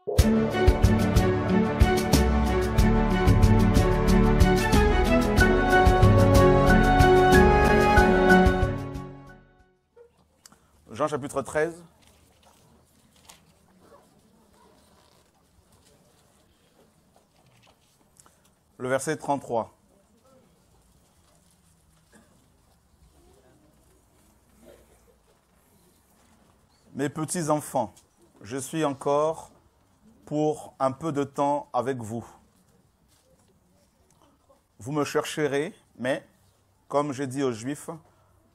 Jean chapitre 13. Le verset 33. Mes petits enfants, je suis encore pour un peu de temps avec vous. Vous me chercherez, mais comme j'ai dit aux Juifs,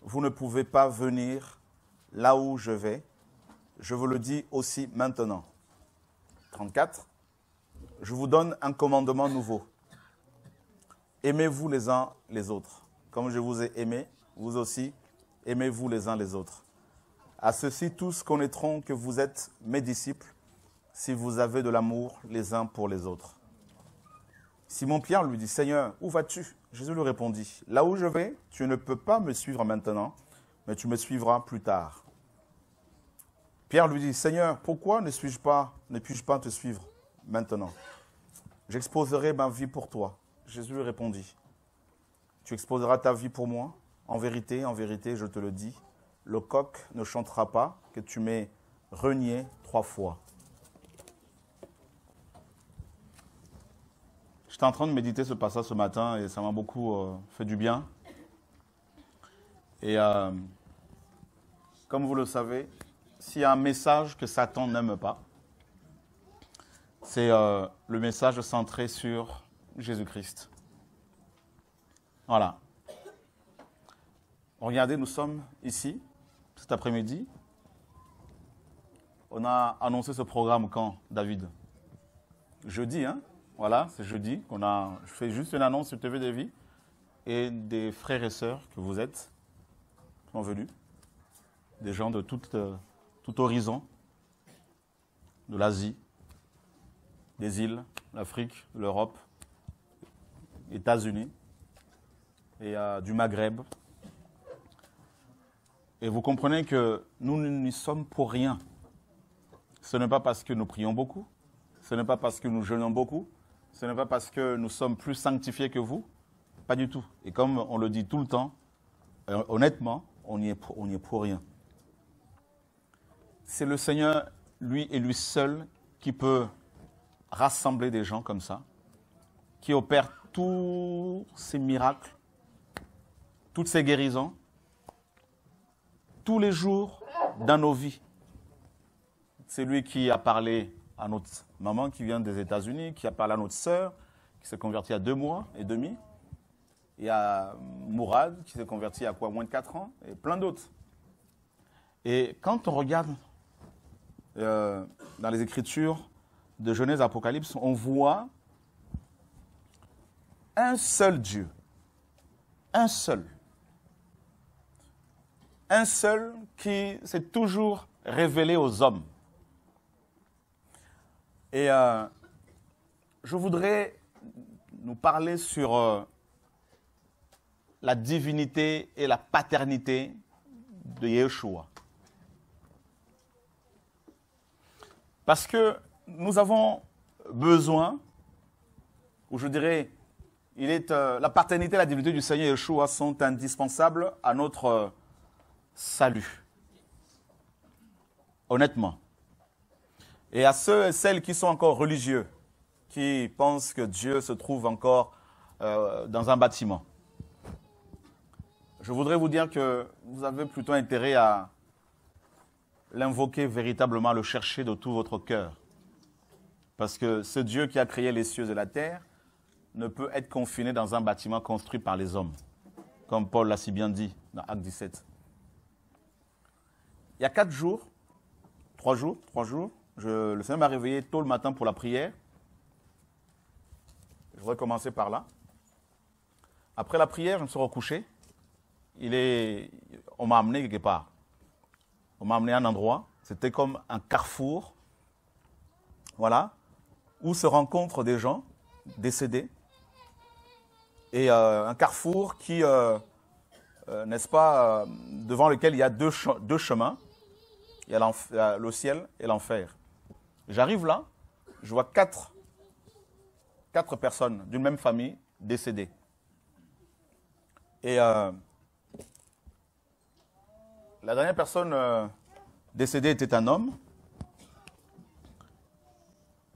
vous ne pouvez pas venir là où je vais. Je vous le dis aussi maintenant. 34. Je vous donne un commandement nouveau. Aimez-vous les uns les autres. Comme je vous ai aimé, vous aussi, aimez-vous les uns les autres. À ceux-ci, tous connaîtront que vous êtes mes disciples, si vous avez de l'amour les uns pour les autres. Simon-Pierre lui dit, Seigneur, où vas-tu? Jésus lui répondit, là où je vais, tu ne peux pas me suivre maintenant, mais tu me suivras plus tard. Pierre lui dit, Seigneur, pourquoi ne puis-je pas te suivre maintenant? J'exposerai ma vie pour toi. Jésus lui répondit, tu exposeras ta vie pour moi? En vérité, je te le dis, le coq ne chantera pas que tu m'aies renié 3 fois. J'étais en train de méditer ce passage ce matin et ça m'a beaucoup fait du bien. Et comme vous le savez, s'il y a un message que Satan n'aime pas, c'est le message centré sur Jésus-Christ. Voilà. Regardez, nous sommes ici, cet après-midi. On a annoncé ce programme quand, David? Jeudi, hein? Voilà, c'est jeudi qu'on a fait juste une annonce sur TV Vie et des frères et sœurs que vous êtes sont venus, des gens de tout horizon, de l'Asie, des îles, l'Afrique, l'Europe, les États-Unis et du Maghreb. Et vous comprenez que nous n'y sommes pour rien. Ce n'est pas parce que nous prions beaucoup, ce n'est pas parce que nous jeûnons beaucoup, ce n'est pas parce que nous sommes plus sanctifiés que vous, pas du tout. Et comme on le dit tout le temps, honnêtement, on n'y est pour rien. C'est le Seigneur, lui et lui seul, qui peut rassembler des gens comme ça, qui opère tous ces miracles, toutes ces guérisons, tous les jours dans nos vies. C'est lui qui a parlé à notre maman qui vient des États-Unis, qui a parlé à notre sœur, qui s'est convertie à 2 mois et demi. Il y a Mourad qui s'est converti à moins de 4 ans, et plein d'autres. Et quand on regarde dans les Écritures de Genèse, Apocalypse, on voit un seul Dieu. Un seul. Un seul qui s'est toujours révélé aux hommes. Et je voudrais nous parler sur la divinité et la paternité de Yeshua. Parce que nous avons besoin, ou je dirais, la paternité et la divinité du Seigneur Yeshua sont indispensables à notre salut. Honnêtement. Et à ceux et celles qui sont encore religieux, qui pensent que Dieu se trouve encore dans un bâtiment, je voudrais vous dire que vous avez plutôt intérêt à l'invoquer véritablement, à le chercher de tout votre cœur. Parce que ce Dieu qui a créé les cieux et la terre ne peut être confiné dans un bâtiment construit par les hommes, comme Paul l'a si bien dit dans Acte 17. Il y a 3 jours, le Seigneur m'a réveillé tôt le matin pour la prière. Je voudrais commencer par là. Après la prière, je me suis recouché. On m'a amené quelque part. On m'a amené à un endroit. C'était comme un carrefour, voilà, où se rencontrent des gens décédés. Et un carrefour qui, n'est-ce pas, devant lequel il y a deux chemins. Il y a le ciel et l'enfer. J'arrive là, je vois quatre personnes d'une même famille décédées. Et la dernière personne décédée était un homme.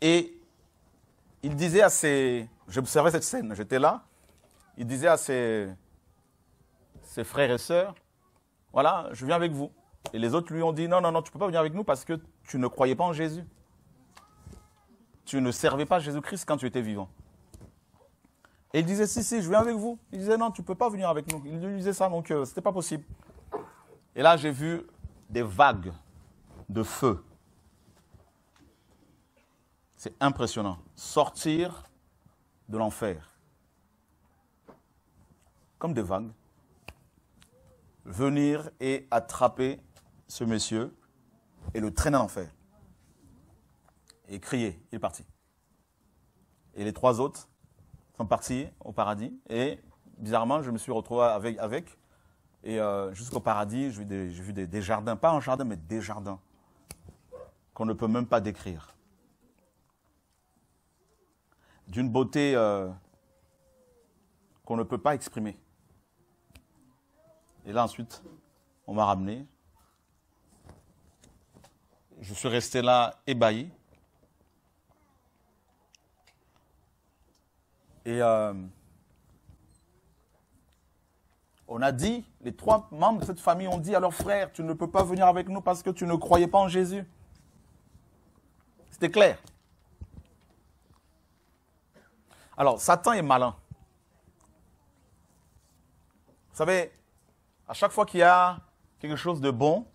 Et il disait à ses... J'observais cette scène, j'étais là. Il disait à ses frères et sœurs, voilà, je viens avec vous. Et les autres lui ont dit, non, non, non, tu ne peux pas venir avec nous parce que tu ne croyais pas en Jésus. Tu ne servais pas Jésus-Christ quand tu étais vivant. Et il disait, si, je viens avec vous. Il disait, non, tu ne peux pas venir avec nous. Il lui disait ça, donc ce n'était pas possible. Et là, j'ai vu des vagues de feu. C'est impressionnant. Sortir de l'enfer. Comme des vagues. Venir et attraper ce monsieur et le traîner en enfer. Et crier, il est parti. Et les 3 autres sont partis au paradis. Et bizarrement, je me suis retrouvé avec. Et jusqu'au paradis, j'ai vu des jardins, pas un jardin, mais des jardins qu'on ne peut même pas décrire. D'une beauté qu'on ne peut pas exprimer. Et là, ensuite, on m'a ramené. Je suis resté là, ébahi. Et on a dit, les 3 membres de cette famille ont dit à leur frère, tu ne peux pas venir avec nous parce que tu ne croyais pas en Jésus. C'était clair. Alors, Satan est malin. Vous savez, à chaque fois qu'il y a quelque chose de bon,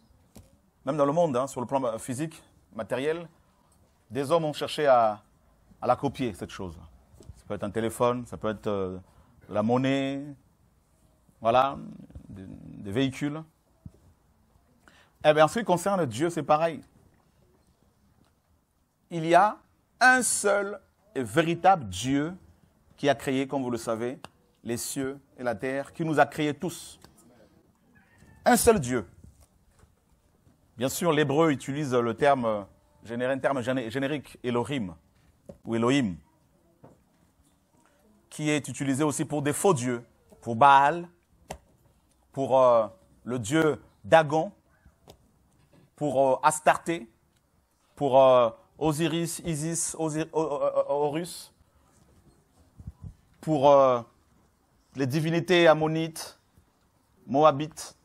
même dans le monde, hein, sur le plan physique, matériel, des hommes ont cherché à la copier, cette chose. Ça peut être un téléphone, ça peut être de la monnaie, voilà, des véhicules. Eh bien, en ce qui concerne Dieu, c'est pareil. Il y a un seul et véritable Dieu qui a créé, comme vous le savez, les cieux et la terre, qui nous a créés tous. Un seul Dieu. Bien sûr, l'hébreu utilise un terme générique, Elohim, ou Elohim, qui est utilisé aussi pour des faux dieux, pour Baal, pour le dieu Dagon, pour Astarté, pour Osiris, Isis, Horus, pour les divinités ammonites, moabites,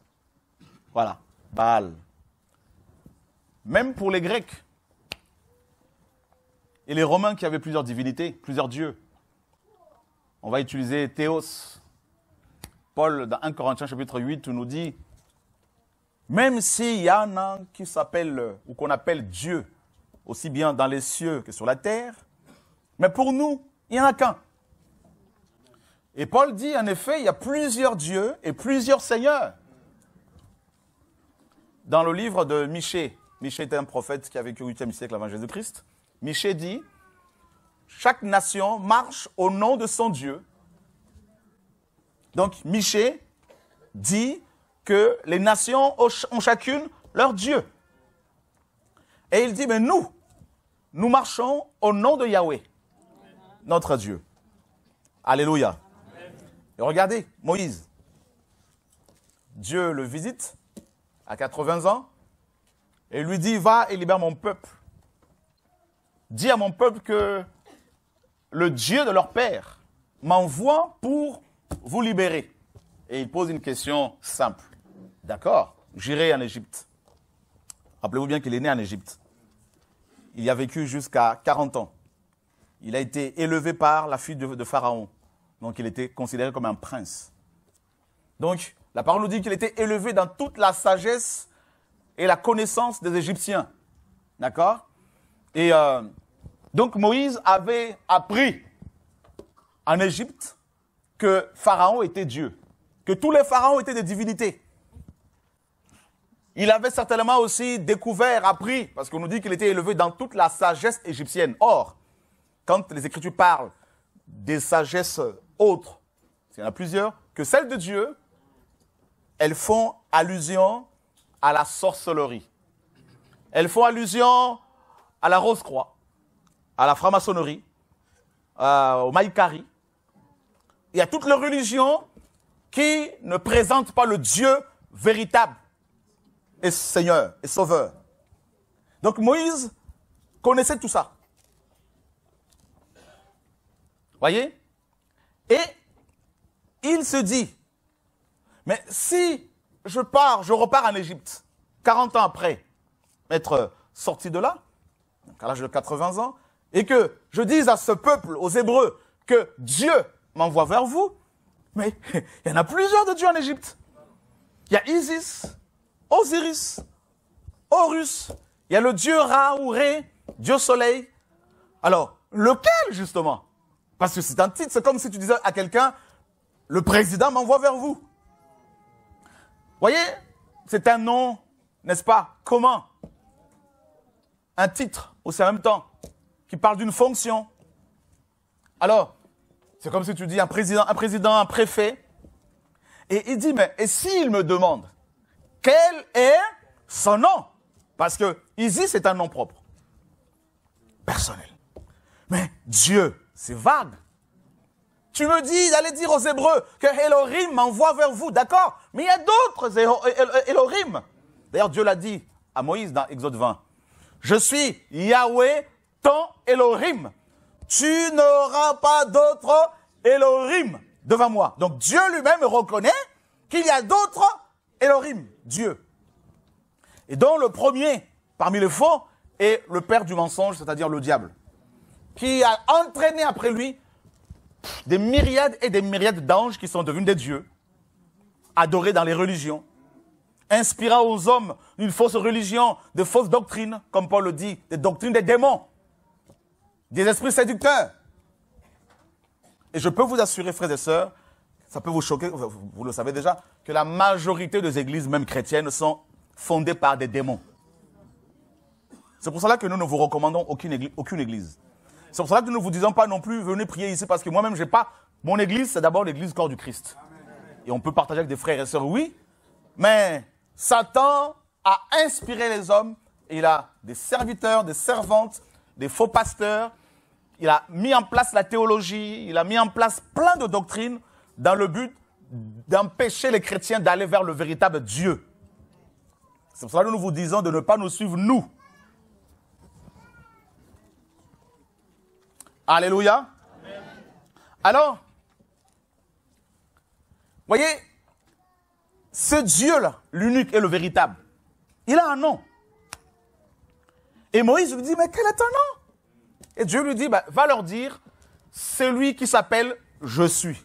voilà, Baal. Même pour les Grecs et les Romains qui avaient plusieurs divinités, plusieurs dieux. On va utiliser Théos. Paul, dans 1 Corinthiens chapitre 8, nous dit, même s'il y en a qui s'appellent, ou qu'on appelle Dieu, aussi bien dans les cieux que sur la terre, mais pour nous, il n'y en a qu'un. Et Paul dit, en effet, il y a plusieurs dieux et plusieurs seigneurs. Dans le livre de Michée, Michée était un prophète qui a vécu au 8e siècle avant Jésus-Christ, Michée dit, chaque nation marche au nom de son Dieu. Donc, Michée dit que les nations ont chacune leur Dieu. Et il dit, mais nous marchons au nom de Yahweh, notre Dieu. Alléluia. Et regardez, Moïse, Dieu le visite à 80 ans et lui dit, va et libère mon peuple. Dis à mon peuple que le Dieu de leur père m'envoie pour vous libérer. Et il pose une question simple. D'accord, j'irai en Égypte. Rappelez-vous bien qu'il est né en Égypte. Il y a vécu jusqu'à 40 ans. Il a été élevé par la fille de Pharaon. Donc il était considéré comme un prince. Donc la parole nous dit qu'il était élevé dans toute la sagesse et la connaissance des Égyptiens. D'accord? Et donc Moïse avait appris en Égypte que Pharaon était Dieu, que tous les pharaons étaient des divinités. Il avait certainement aussi découvert, appris, parce qu'on nous dit qu'il était élevé dans toute la sagesse égyptienne. Or, quand les Écritures parlent des sagesses autres, il y en a plusieurs, que celles de Dieu, elles font allusion à la sorcellerie. Elles font allusion à la rose-croix. à la franc-maçonnerie, au Maïkari. Il y a toutes les religions qui ne présentent pas le Dieu véritable et Seigneur et Sauveur. Donc Moïse connaissait tout ça. Voyez? Et il se dit, mais si je repars en Égypte, 40 ans après être sorti de là, à l'âge de 80 ans, et que je dise à ce peuple, aux Hébreux, que Dieu m'envoie vers vous, mais il y en a plusieurs de dieux en Égypte. Il y a Isis, Osiris, Horus, il y a le dieu Ra ou Ré, Dieu soleil. Alors, lequel justement? Parce que c'est un titre, c'est comme si tu disais à quelqu'un, le président m'envoie vers vous. Voyez, c'est un nom, n'est-ce pas, commun. Un titre aussi en même temps, qui parle d'une fonction. Alors, c'est comme si tu dis un président, un préfet. Et il dit, mais et s'il me demande, quel est son nom? Parce que Isis, c'est un nom propre. Personnel. Mais Dieu, c'est vague. Tu me dis d'aller dire aux Hébreux que Elohim m'envoie vers vous, d'accord? Mais il y a d'autres Elohim. D'ailleurs, Dieu l'a dit à Moïse dans Exode 20. Je suis Yahweh, ton Elohim. Tu n'auras pas d'autre Elohim devant moi. Donc Dieu lui-même reconnaît qu'il y a d'autres Elohim, Dieu. Et dont le premier parmi les faux est le père du mensonge, c'est-à-dire le diable, qui a entraîné après lui des myriades et des myriades d'anges qui sont devenus des dieux, adorés dans les religions, inspirant aux hommes une fausse religion, de fausses doctrines, comme Paul le dit, des doctrines des démons, des esprits séducteurs. Et je peux vous assurer, frères et sœurs, ça peut vous choquer, vous le savez déjà, que la majorité des églises, même chrétiennes, sont fondées par des démons. C'est pour cela que nous ne vous recommandons aucune église. C'est pour cela que nous ne vous disons pas non plus, venez prier ici, parce que moi-même, j'ai pas... Mon église, c'est d'abord l'église corps du Christ. Et on peut partager avec des frères et sœurs, oui, mais Satan a inspiré les hommes, et il a des serviteurs, des servantes, des faux pasteurs, il a mis en place la théologie, il a mis en place plein de doctrines dans le but d'empêcher les chrétiens d'aller vers le véritable Dieu. C'est pour cela que nous vous disons de ne pas nous suivre, nous. Alléluia. Amen. Alors, voyez, ce Dieu-là, l'unique et le véritable, il a un nom. Et Moïse lui dit, mais quel est ton nom? Et Dieu lui dit, bah, va leur dire, celui qui s'appelle « Je suis »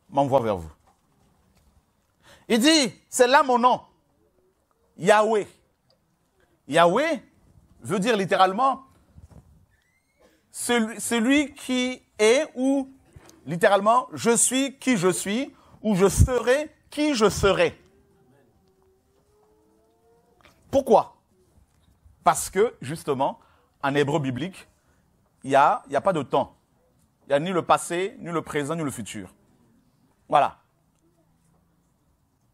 m'envoie vers vous. Il dit, c'est là mon nom, Yahweh. Yahweh veut dire littéralement celui qui est, ou littéralement, je suis qui je suis, ou je serai qui je serai. Pourquoi? Parce que, justement, en hébreu biblique, il n'y a pas de temps. Il n'y a ni le passé, ni le présent, ni le futur. Voilà.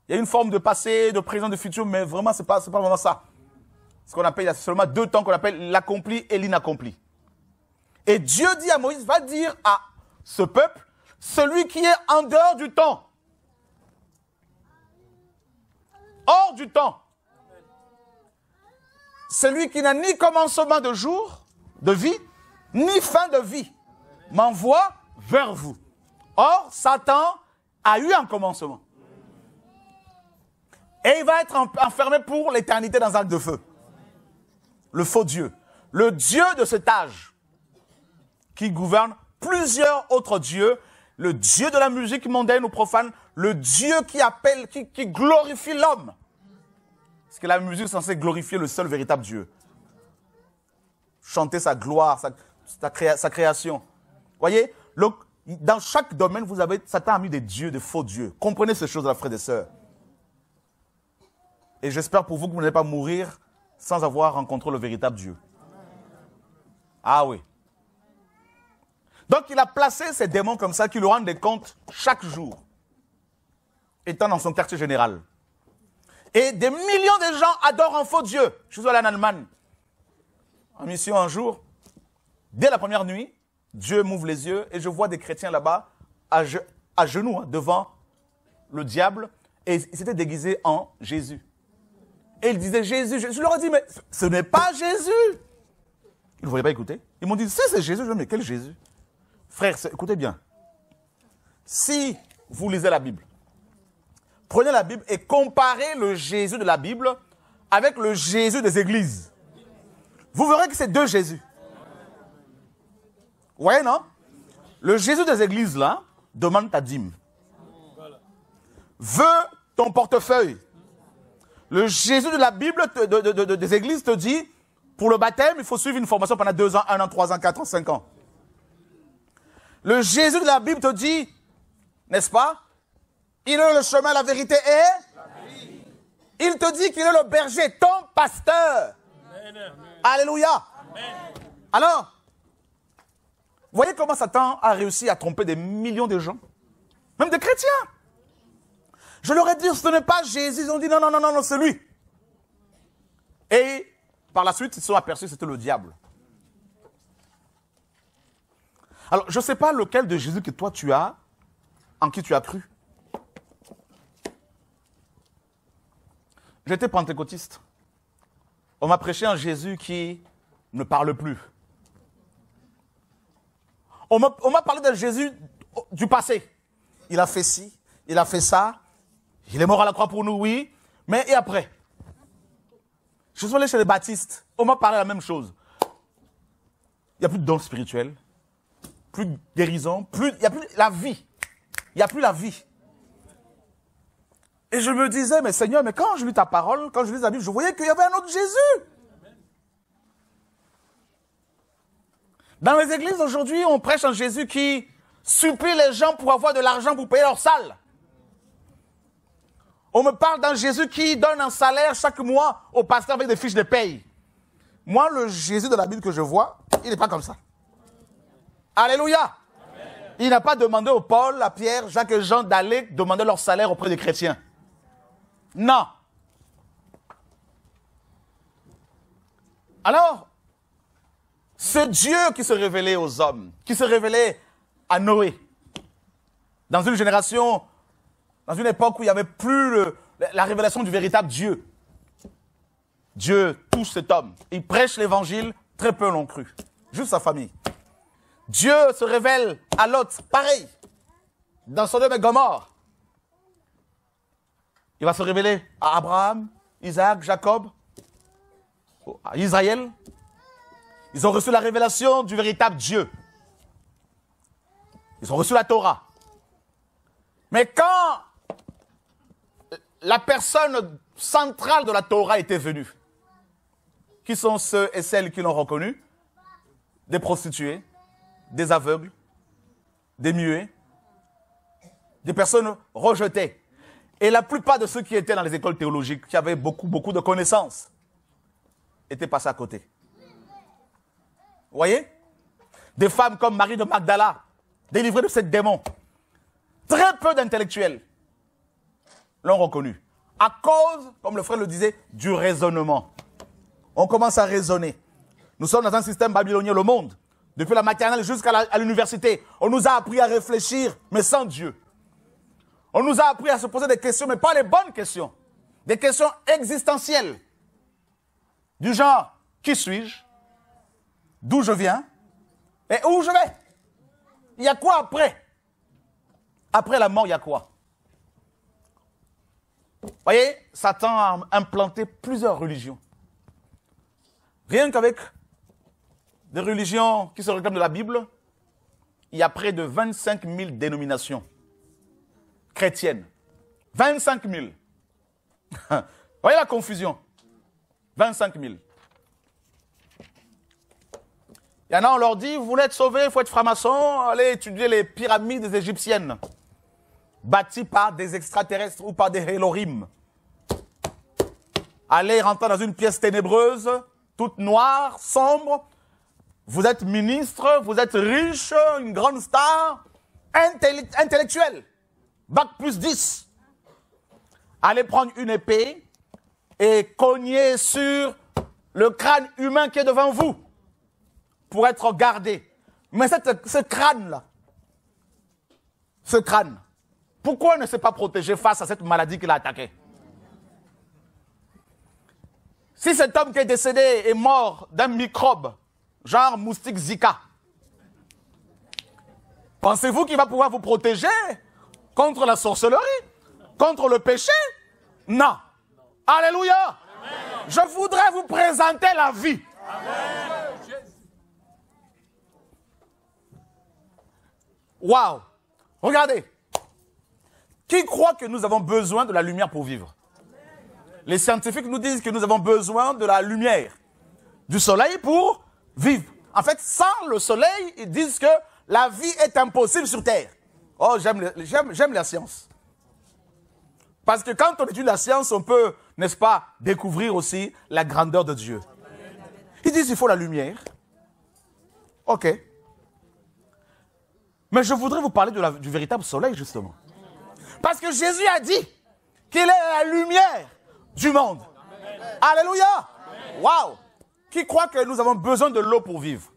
Il y a une forme de passé, de présent, de futur, mais vraiment, c'est pas vraiment ça. Ce qu'on appelle, il y a seulement deux temps qu'on appelle l'accompli et l'inaccompli. Et Dieu dit à Moïse, va dire à ce peuple, celui qui est en dehors du temps. Hors du temps. Celui qui n'a ni commencement de jour, de vie, ni fin de vie, m'envoie vers vous. Or, Satan a eu un commencement. Et il va être enfermé pour l'éternité dans un lac de feu. Le faux Dieu. Le Dieu de cet âge qui gouverne plusieurs autres dieux. Le Dieu de la musique mondaine ou profane. Le Dieu qui glorifie l'homme. Parce que la musique est censée glorifier le seul véritable Dieu. Chanter sa gloire, sa création. Voyez, dans chaque domaine, Satan a mis des dieux, des faux dieux. Comprenez ces choses, frères et sœurs. Et j'espère pour vous que vous n'allez pas mourir sans avoir rencontré le véritable Dieu. Ah oui. Donc il a placé ces démons comme ça qui lui rendent des comptes chaque jour, étant dans son quartier général. Et des millions de gens adorent un faux Dieu. Je suis allé en Allemagne, en mission un jour. Dès la première nuit, Dieu m'ouvre les yeux et je vois des chrétiens là-bas à genoux devant le diable et ils s'étaient déguisés en Jésus. Et ils disaient Jésus. Je leur ai dit, mais ce n'est pas Jésus. Ils ne voulaient pas écouter. Ils m'ont dit, c'est Jésus. Je dis, mais quel Jésus? Frère, écoutez bien. Si vous lisez la Bible, prenez la Bible et comparez le Jésus de la Bible avec le Jésus des églises. Vous verrez que c'est deux Jésus. Vous voyez, non? Le Jésus des églises, là, demande ta dîme. Veut ton portefeuille. Le Jésus de la Bible des églises te dit, pour le baptême, il faut suivre une formation pendant 2 ans, 1 an, 3 ans, 4 ans, 5 ans. Le Jésus de la Bible te dit, n'est-ce pas? Il est le chemin, la vérité et la vie. Il te dit qu'il est le berger, ton pasteur. Amen. Alléluia. Amen. Alors, vous voyez comment Satan a réussi à tromper des millions de gens? Même des chrétiens. Je leur ai dit, ce n'est pas Jésus. Ils ont dit, non, non, non, non, non, c'est lui. Et par la suite, ils se sont aperçus que c'était le diable. Alors, je ne sais pas lequel de Jésus que toi tu as, en qui tu as cru. J'étais pentecôtiste. On m'a prêché un Jésus qui ne parle plus. On m'a parlé d'un Jésus du passé. Il a fait ci, il a fait ça. Il est mort à la croix pour nous, oui. Mais et après? Je suis allé chez les baptistes. On m'a parlé la même chose. Il n'y a plus de dons spirituels. Plus de guérison. Il n'y a plus la vie. Il n'y a plus la vie. Et je me disais, mais Seigneur, mais quand je lis ta parole, quand je lis la Bible, je voyais qu'il y avait un autre Jésus. Dans les églises aujourd'hui, on prêche un Jésus qui supplie les gens pour avoir de l'argent pour payer leur salle. On me parle d'un Jésus qui donne un salaire chaque mois au pasteur avec des fiches de paye. Moi, le Jésus de la Bible que je vois, il n'est pas comme ça. Alléluia. Amen. Il n'a pas demandé au Paul, à Pierre, Jacques et Jean d'aller demander leur salaire auprès des chrétiens. Non. Alors, ce Dieu qui se révélait aux hommes, qui se révélait à Noé, dans une génération, dans une époque où il n'y avait plus la révélation du véritable Dieu. Dieu touche cet homme. Il prêche l'évangile, très peu l'ont cru. Juste sa famille. Dieu se révèle à Lot, pareil, dans Sodome et Gomorrhe. Il va se révéler à Abraham, Isaac, Jacob, à Israël. Ils ont reçu la révélation du véritable Dieu. Ils ont reçu la Torah. Mais quand la personne centrale de la Torah était venue, qui sont ceux et celles qui l'ont reconnu? Des prostituées, des aveugles, des muets, des personnes rejetées. Et la plupart de ceux qui étaient dans les écoles théologiques, qui avaient beaucoup de connaissances, étaient passés à côté. Vous voyez? Des femmes comme Marie de Magdala, délivrées de ces démons. Très peu d'intellectuels l'ont reconnu. À cause, comme le frère le disait, du raisonnement. On commence à raisonner. Nous sommes dans un système babylonien, le monde. Depuis la maternelle jusqu'à l'université. On nous a appris à réfléchir, mais sans Dieu. On nous a appris à se poser des questions, mais pas les bonnes questions. Des questions existentielles. Du genre, qui suis-je? D'où je viens? Et où je vais? Il y a quoi après? Après la mort, il y a quoi? Vous voyez, Satan a implanté plusieurs religions. Rien qu'avec des religions qui se réclament de la Bible, il y a près de 25 000 dénominations chrétiennes. 25 000. Vous voyez la confusion? 25 000. Il y en a, on leur dit, vous voulez être sauvés, il faut être franc-maçon, allez étudier les pyramides égyptiennes, bâties par des extraterrestres ou par des Elohim. Allez rentrer dans une pièce ténébreuse, toute noire, sombre. Vous êtes ministre, vous êtes riche, une grande star, intellectuel. Bac plus 10. Allez prendre une épée et cogner sur le crâne humain qui est devant vous. pour être gardé. Mais ce crâne-là, ce crâne, pourquoi il ne s'est pas protégé face à cette maladie qui l'a attaqué? Si cet homme qui est décédé est mort d'un microbe, genre moustique Zika, pensez-vous qu'il va pouvoir vous protéger contre la sorcellerie, contre le péché? Non. Alléluia. Amen. Je voudrais vous présenter la vie. Waouh. Regardez. Qui croit que nous avons besoin de la lumière pour vivre? Les scientifiques nous disent que nous avons besoin de la lumière, du soleil pour vivre. En fait, sans le soleil, ils disent que la vie est impossible sur Terre. Oh, j'aime la science. Parce que quand on étudie la science, on peut, n'est-ce pas, découvrir aussi la grandeur de Dieu. Ils disent qu'il faut la lumière. Ok. Mais je voudrais vous parler du véritable soleil, justement. Parce que Jésus a dit qu'il est la lumière du monde. Alléluia. Waouh. Qui croit que nous avons besoin de l'eau pour vivre?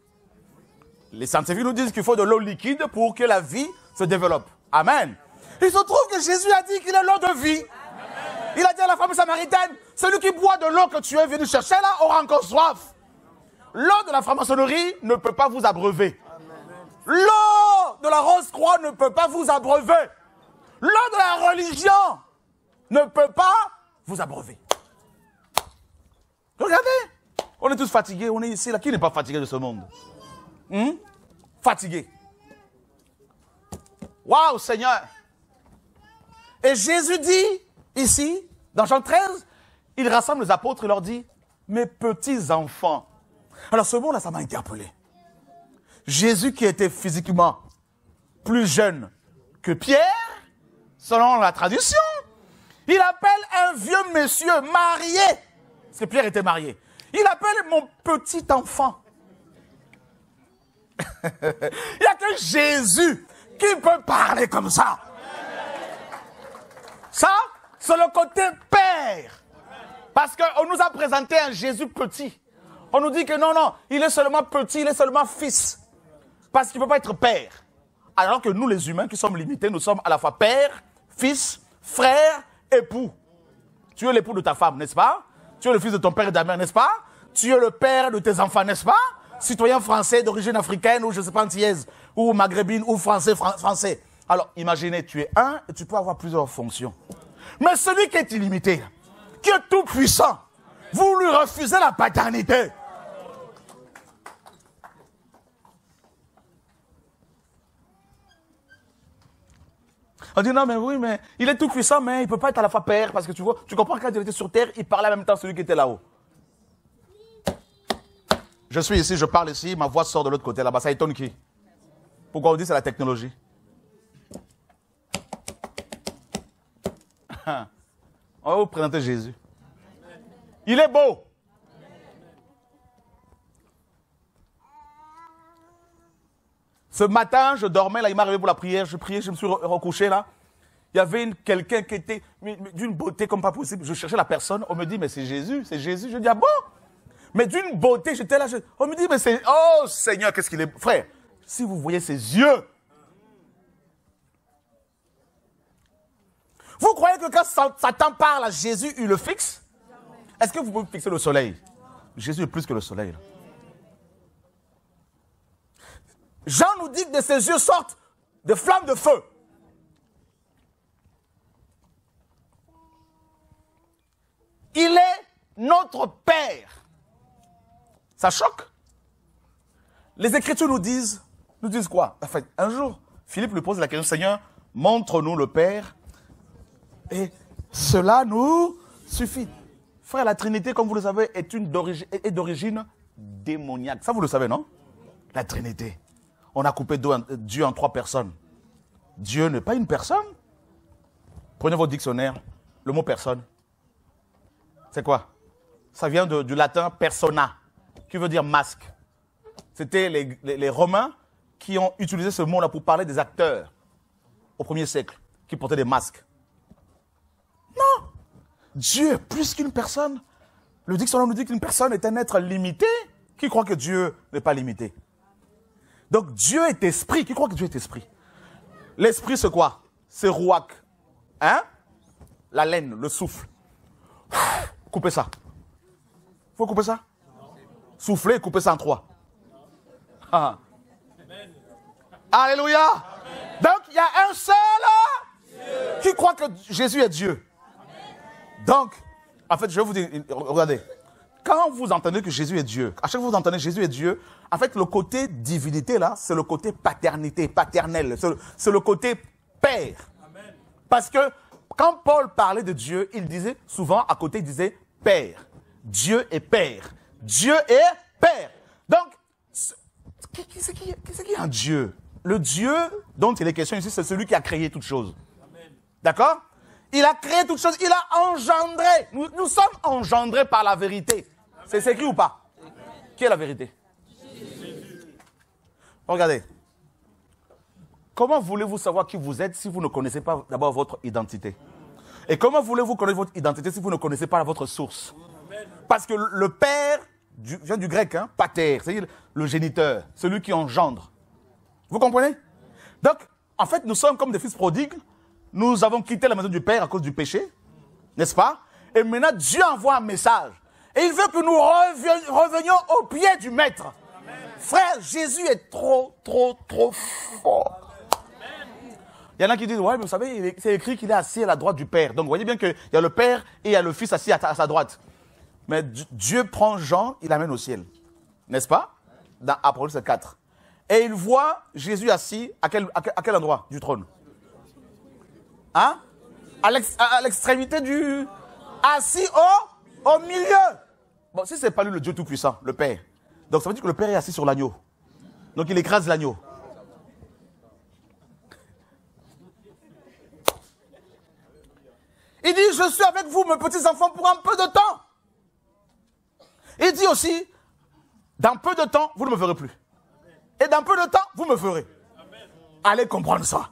Les scientifiques nous disent qu'il faut de l'eau liquide pour que la vie se développe. Amen. Il se trouve que Jésus a dit qu'il est l'eau de vie. Amen. Il a dit à la femme samaritaine, celui qui boit de l'eau que tu es venu chercher là aura encore soif. L'eau de la franc-maçonnerie ne peut pas vous abreuver. L'eau de la Rose-Croix ne peut pas vous abreuver. L'eau de la religion ne peut pas vous abreuver. Regardez, on est tous fatigués, on est ici là. Qui n'est pas fatigué de ce monde? Fatigué. Waouh, Seigneur. Et Jésus dit, ici, dans Jean 13, il rassemble les apôtres et leur dit, mes petits enfants. Alors ce mot-là, ça m'a interpellé. Jésus qui était physiquement plus jeune que Pierre, selon la tradition, il appelle un vieux monsieur marié, parce que Pierre était marié. Il appelle mon petit enfant. Il n'y a que Jésus qui peut parler comme ça. Ça, c'est le côté père. Parce qu'on nous a présenté un Jésus petit. On nous dit que non, non, il est seulement petit, il est seulement fils. Parce qu'il ne peut pas être père. Alors que nous, les humains qui sommes limités, nous sommes à la fois père, fils, frère, époux. Tu es l'époux de ta femme, n'est-ce pas? Tu es le fils de ton père et de ta mère, n'est-ce pas? Tu es le père de tes enfants, n'est-ce pas? Citoyen français d'origine africaine ou je ne sais pas antillaise, ou maghrébine, ou français. Alors, imaginez, tu es un et tu peux avoir plusieurs fonctions. Mais celui qui est illimité, qui est tout puissant, vous lui refusez la paternité. On dit non, mais oui, mais il est tout puissant, mais il ne peut pas être à la fois père, parce que tu vois, tu comprends quand il était sur terre, il parlait en même temps celui qui était là-haut. Je suis ici, je parle ici, ma voix sort de l'autre côté là-bas. Ça étonne qui? Pourquoi on dit c'est la technologie? On va vous présenter Jésus. Il est beau. Ce matin, je dormais, là, il m'est arrivé pour la prière, je priais, je me suis recouché là. Il y avait quelqu'un qui était d'une beauté comme pas possible. Je cherchais la personne, on me dit, mais c'est Jésus, c'est Jésus. Je dis, ah bon? Mais d'une beauté, j'étais là, on me dit, mais c'est... Oh Seigneur, qu'est-ce qu'il est... Frère, si vous voyez ses yeux... Vous croyez que quand Satan parle à Jésus, il le fixe? Est-ce que vous pouvez fixer le soleil? Jésus est plus que le soleil. Là. Jean nous dit que de ses yeux sortent des flammes de feu. Il est notre Père. Ça choque. Les Écritures nous disent quoi? En fait, un jour, Philippe lui pose la question, Seigneur, montre-nous le Père, et cela nous suffit. Frère, la Trinité, comme vous le savez, est d'origine démoniaque. Ça, vous le savez, non? La Trinité. On a coupé Dieu en 3 personnes. Dieu n'est pas une personne. Prenez votre dictionnaire, le mot personne. C'est quoi? Ça vient du latin persona, qui veut dire masque. C'était les Romains qui ont utilisé ce mot-là pour parler des acteurs au 1er siècle, qui portaient des masques. Non! Dieu est plus qu'une personne. Le dictionnaire nous dit qu'une personne est un être limité Qui croit que Dieu n'est pas limité? Donc Dieu est esprit. Qui croit que Dieu est esprit? L'esprit c'est quoi? C'est rouak. Hein? La laine, le souffle. Coupez ça. Faut couper ça? Souffler, couper ça en 3. Ah. Alléluia. Amen. Donc il y a un seul qui croit que Jésus est Dieu. Amen. Donc, en fait, je vais vous dire, regardez. Quand vous entendez que Jésus est Dieu, à chaque fois que vous entendez Jésus est Dieu, en fait, le côté divinité là, c'est le côté paternité, paternel. C'est le côté père. Amen. Parce que quand Paul parlait de Dieu, il disait souvent, à côté, il disait Père. Dieu est Père. Dieu est Père. Donc, qui c'est qui est un Dieu? Le Dieu dont il est question ici, c'est celui qui a créé toutes choses. D'accord? Il a créé toutes choses, il a engendré. Nous sommes engendrés par la vérité. C'est écrit ou pas? Qui est la vérité? Regardez. Comment voulez-vous savoir qui vous êtes si vous ne connaissez pas d'abord votre identité? Et comment voulez-vous connaître votre identité si vous ne connaissez pas votre source? Parce que le père vient du grec, hein, pater, c'est-à-dire le géniteur, celui qui engendre. Vous comprenez? Donc, en fait, nous sommes comme des fils prodigues. Nous avons quitté la maison du Père à cause du péché, n'est-ce pas? Et maintenant, Dieu envoie un message. Et il veut que nous revenions au pied du Maître. Amen. Frère, Jésus est trop fort. Amen. Il y en a qui disent, ouais, mais vous savez, c'est écrit qu'il est assis à la droite du Père. Donc, vous voyez bien qu'il y a le Père et il y a le Fils assis à sa droite. Mais Dieu prend Jean, il l'amène au ciel. N'est-ce pas? Dans Apocalypse 4. Et il voit Jésus assis à quel endroit du trône? Hein? À l'extrémité du... Assis au milieu. Bon, si ce n'est pas lui le Dieu Tout-Puissant, le Père. Donc ça veut dire que le Père est assis sur l'agneau. Donc il écrase l'agneau. Il dit, je suis avec vous, mes petits enfants, pour un peu de temps. Il dit aussi, dans peu de temps, vous ne me verrez plus. Et dans peu de temps, vous me ferez. Allez comprendre ça.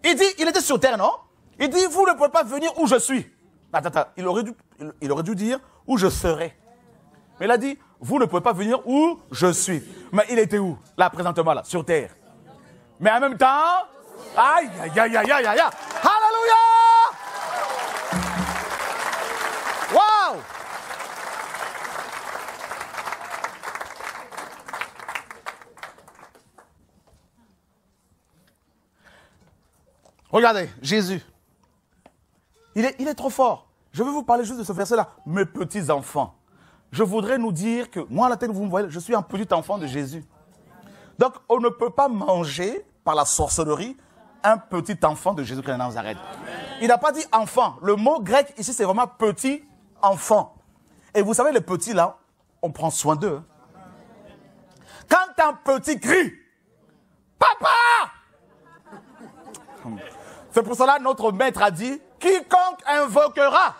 Il dit, il était sur terre, non? Il dit, vous ne pouvez pas venir où je suis. Attends, il aurait dû dire où je serai. Mais il a dit, vous ne pouvez pas venir où je suis. Mais il était où? Là, présentement, là, sur terre. Mais en même temps, aïe, aïe, aïe, aïe, aïe, aïe. Alléluia! Waouh! Regardez, Jésus. Il est trop fort. Je vais vous parler juste de ce verset-là. Mes petits enfants. Je voudrais nous dire que, moi, à la tête, vous me voyez, je suis un petit enfant de Jésus. Donc, on ne peut pas manger par la sorcellerie un petit enfant de Jésus-Christ de Nazareth. Il n'a pas dit enfant. Le mot grec ici, c'est vraiment petit enfant. Et vous savez, les petits, là, on prend soin d'eux. Quand un petit crie, papa! C'est pour cela que notre maître a dit, quiconque invoquera.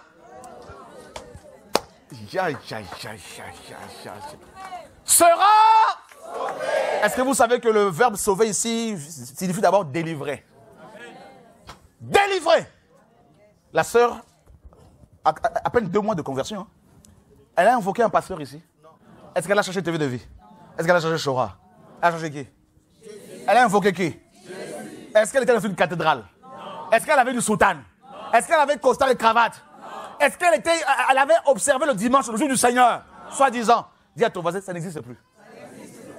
Sera. Est-ce que vous savez que le verbe sauver ici signifie d'abord délivrer? Délivrer. La sœur, à peine 2 mois de conversion, hein, elle a invoqué un pasteur ici. Est-ce qu'elle a cherché TV de vie? Est-ce qu'elle a cherché Chora? Elle a cherché qui? Elle a invoqué qui? Est-ce qu'elle était dans une cathédrale? Est-ce qu'elle avait du soutane? Est-ce qu'elle avait costard et cravate? Est-ce qu'elle avait observé le dimanche, le jour du Seigneur? Soi-disant. Dis à ton voisin, ça n'existe plus.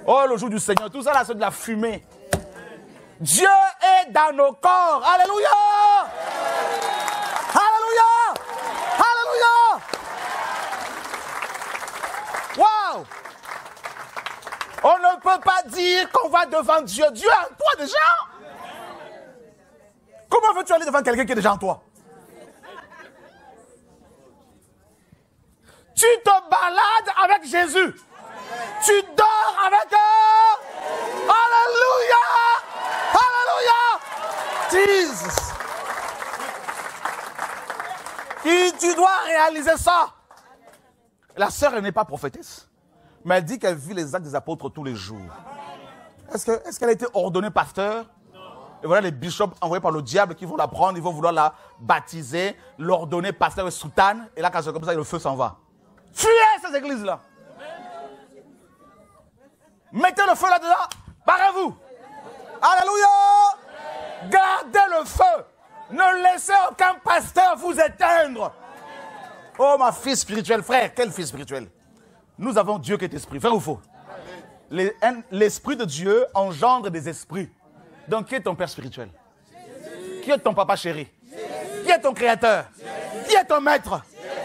Oh, le jour du Seigneur, tout ça là, c'est de la fumée. Dieu est dans nos corps. Alléluia! Alléluia! Alléluia! Waouh! On ne peut pas dire qu'on va devant Dieu. Dieu est en toi déjà. Comment veux-tu aller devant quelqu'un qui est déjà en toi? Tu te balades avec Jésus. Tu dors avec eux. Alléluia! Alléluia! Jesus! Tu dois réaliser ça. La sœur, elle n'est pas prophétesse. Mais elle dit qu'elle vit les actes des apôtres tous les jours. Est-ce qu'elle a été ordonnée pasteur? Et voilà les bishops envoyés par le diable qui vont la prendre, ils vont vouloir la baptiser, l'ordonner pasteur et soutane. Et là, quand c'est comme ça, le feu s'en va. Fuyez ces églises-là. Mettez le feu là-dedans. Barrez-vous. Alléluia. Gardez le feu. Ne laissez aucun pasteur vous éteindre. Oh, ma fille spirituelle, frère, quel fils spirituel. Nous avons Dieu qui est esprit, vrai ou faux? L'esprit de Dieu engendre des esprits. Donc, qui est ton père spirituel? Qui est ton papa chéri? Qui est ton créateur? Qui est ton maître?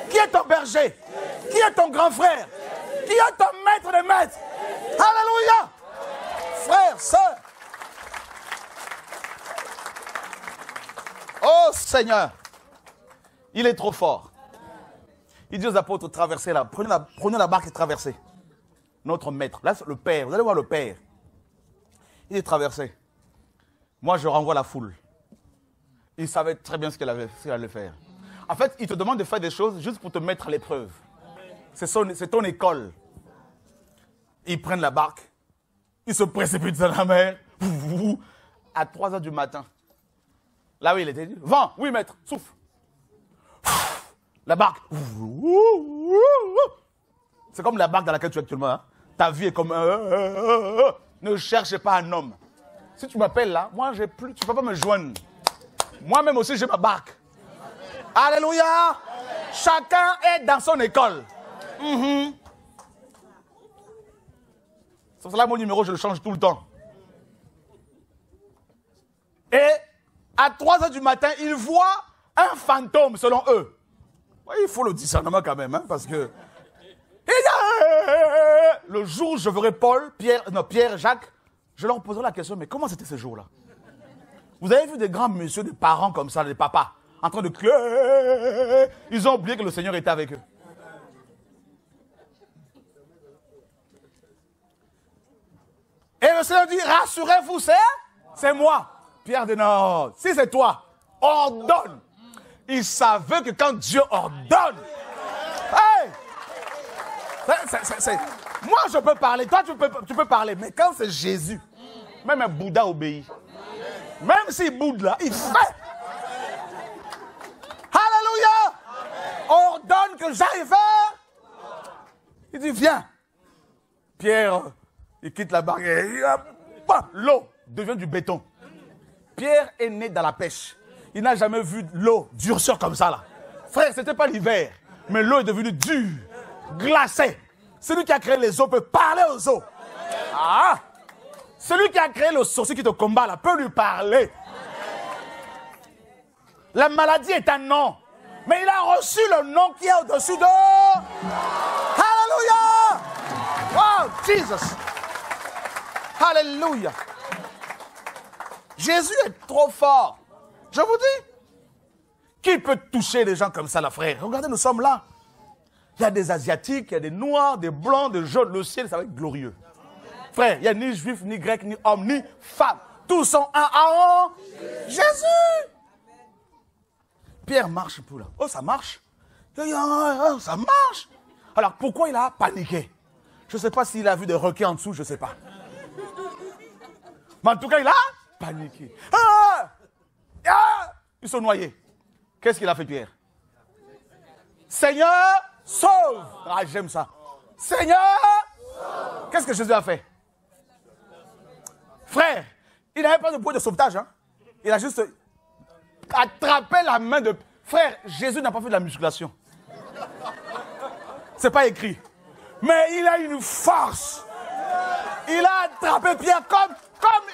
Qui est ton berger? Qui est ton grand frère? Qui est ton maître de maîtres? Alléluia! Frère, sœur. Oh Seigneur, il est trop fort. Il dit aux apôtres, traversez là, prenez la barque et traversez. Notre maître, là c'est le Père, vous allez voir le Père. Il est traversé. Moi je renvoie la foule. Il savait très bien ce qu'il allait faire. En fait, il te demande de faire des choses juste pour te mettre à l'épreuve. C'est ton école. Ils prennent la barque, ils se précipitent dans la mer, à 3 heures du matin. Là où il était dit, vent, oui maître, souffle. La barque. C'est comme la barque dans laquelle tu es actuellement. Hein? Ta vie est comme... Ne cherche pas un homme. Si tu m'appelles là, moi j'ai plus, tu ne peux pas me joindre. Moi-même aussi j'ai ma barque. Alléluia. Chacun est dans son école. C'est pour cela mon numéro, je le change tout le temps. Et à 3 heures du matin, ils voient un fantôme selon eux. Ouais, il faut le discernement quand même, hein, parce que... Le jour où je verrai Pierre, Jacques, je leur poserai la question, mais comment c'était ce jour-là? Vous avez vu des grands messieurs, des parents comme ça, des papas, en train de... Ils ont oublié que le Seigneur était avec eux. Et le Seigneur dit, rassurez-vous, c'est moi. Pierre dit, non, si c'est toi, ordonne. Il savait que quand Dieu ordonne, hey, moi je peux parler, toi tu peux parler, mais quand c'est Jésus, même un Bouddha obéit. Même s'il boude là, il fait. Alléluia. Ordonne que j'aille faire. Il dit, viens. Pierre, il quitte la barque. L'eau devient du béton. Pierre est né dans la pêche. Il n'a jamais vu l'eau durcir comme ça là. Frère, ce n'était pas l'hiver. Mais l'eau est devenue dure, glacée. Celui qui a créé les eaux peut parler aux eaux. Ah! Celui qui a créé le sorcier qui te combat là peut lui parler. La maladie est un nom. Mais il a reçu le nom qui est au-dessus de... Alléluia! Oh, Jesus! Alléluia! Jésus est trop fort. Je vous dis. Qui peut toucher les gens comme ça, là, frère? Regardez, nous sommes là. Il y a des Asiatiques, il y a des Noirs, des Blancs, des Jaunes. Le ciel, ça va être glorieux. Frère, il n'y a ni Juif, ni Grec, ni homme, ni femme. Tous sont un à un. Jésus! Pierre marche pour là. Oh, ça marche. Oh, ça marche. Alors, pourquoi il a paniqué? Je ne sais pas s'il a vu des requins en dessous, je ne sais pas. Mais en tout cas, il a paniqué. Ils sont noyés. Qu'est-ce qu'il a fait, Pierre? Seigneur, sauve. Ah, j'aime ça. Seigneur, qu'est-ce que Jésus a fait? Frère, il n'avait pas de bouée de sauvetage. Hein? Il a juste attrapé la main de... Frère, Jésus n'a pas fait de la musculation. C'est pas écrit. Mais il a une force. Il a attrapé Pierre comme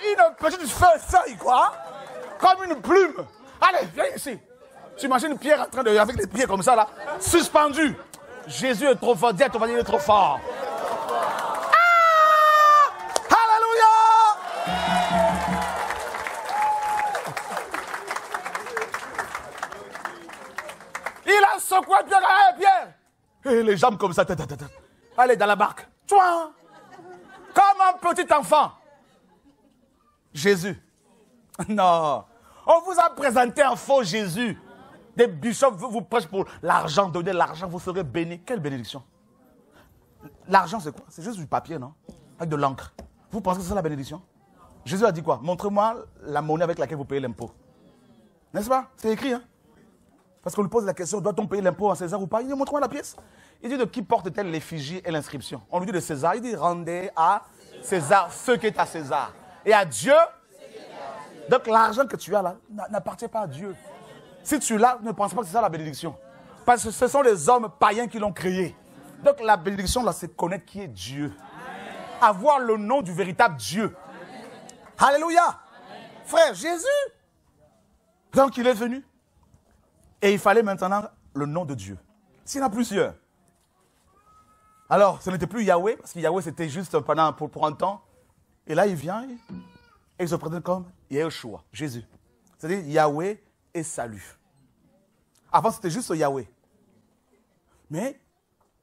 une petite feuille, quoi. Comme une plume. Allez, viens ici. Tu imagines Pierre en train de... avec les pieds comme ça, là, suspendu. Jésus est trop fort. Dis à ton voisin, il est trop fort. Il a secoué Pierre. Hey, Pierre. Et les jambes comme ça. Allez, dans la barque. Tchouin. Comme un petit enfant. Jésus. Non. On vous a présenté un faux Jésus. Des bishops vous prêchent pour l'argent. Donnez l'argent, vous serez bénis. Quelle bénédiction. L'argent, c'est quoi? C'est juste du papier, non? Avec de l'encre. Vous pensez que c'est ça la bénédiction? Jésus a dit quoi? Montrez-moi la monnaie avec laquelle vous payez l'impôt. N'est-ce pas? C'est écrit, hein? Parce qu'on lui pose la question, doit-on payer l'impôt à César ou pas? Il dit, montre-moi la pièce. Il dit, de qui porte-t-elle l'effigie et l'inscription? On lui dit de César. Il dit, rendez à César ce qui est à César. Et à Dieu. Donc l'argent que tu as là n'appartient pas à Dieu. Si tu l'as, ne pense pas que c'est ça la bénédiction. Parce que ce sont les hommes païens qui l'ont créé. Donc la bénédiction là, c'est connaître qui est Dieu. Avoir le nom du véritable Dieu. Alléluia. Frère, Jésus. Donc il est venu. Et il fallait maintenant le nom de Dieu. S'il y en a plusieurs. Alors, ce n'était plus Yahweh, parce que Yahweh c'était juste pour un temps. Et là, il vient et il se présente comme Yeshua, Jésus. C'est-à-dire Yahweh et salut. Avant, c'était juste Yahweh. Mais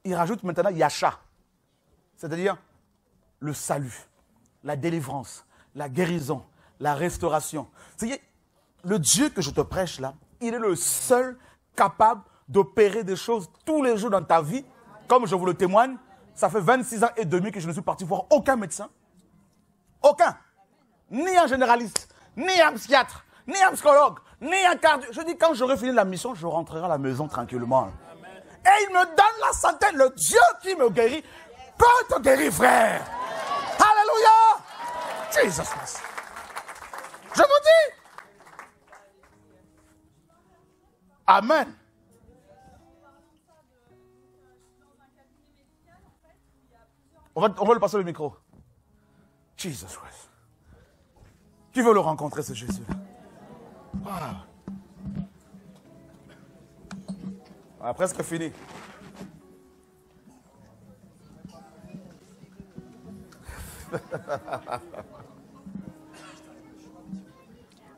il rajoute maintenant Yasha. C'est-à-dire le salut, la délivrance, la guérison, la restauration. C'est-à-dire, le Dieu que je te prêche là, il est le seul capable d'opérer des choses tous les jours dans ta vie. Comme je vous le témoigne, ça fait 26 ans et demi que je ne suis parti voir aucun médecin. Aucun. Ni un généraliste, ni un psychiatre, ni un psychologue, ni un cardio. Je dis, quand j'aurai fini la mission, je rentrerai à la maison tranquillement. Et il me donne la santé. Le Dieu qui me guérit peut te guérir, frère. Alléluia. Jesus Christ. Je vous dis. Amen. On va lui passer le micro. Jesus Christ. Qui veut le rencontrer, ce Jésus? Wow. On a presque fini.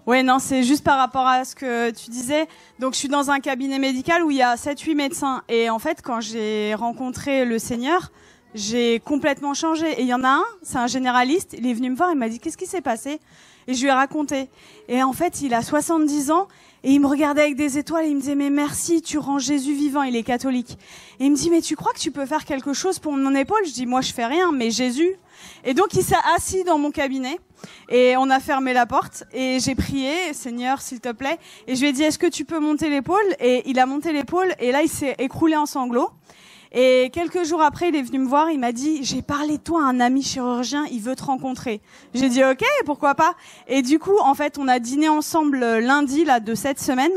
Oui, non, c'est juste par rapport à ce que tu disais. Donc, je suis dans un cabinet médical où il y a 7-8 médecins. Et en fait, quand j'ai rencontré le Seigneur, j'ai complètement changé. Et il y en a un, c'est un généraliste, il est venu me voir, il m'a dit « Qu'est-ce qui s'est passé ?» Et je lui ai raconté. Et en fait, il a 70 ans et il me regardait avec des étoiles et il me disait « Mais merci, tu rends Jésus vivant, il est catholique. » Et il me dit « Mais tu crois que tu peux faire quelque chose pour mon épaule ?» Je dis « Moi, je fais rien, mais Jésus. » Et donc, il s'est assis dans mon cabinet et on a fermé la porte et j'ai prié « Seigneur, s'il te plaît. » Et je lui ai dit « Est-ce que tu peux monter l'épaule ?» Et il a monté l'épaule et là, il s'est écroulé en sanglots. Et quelques jours après, il est venu me voir, il m'a dit « J'ai parlé de toi à un ami chirurgien, il veut te rencontrer. » J'ai dit « Ok, pourquoi pas ?» Et du coup, en fait, on a dîné ensemble lundi là de cette semaine.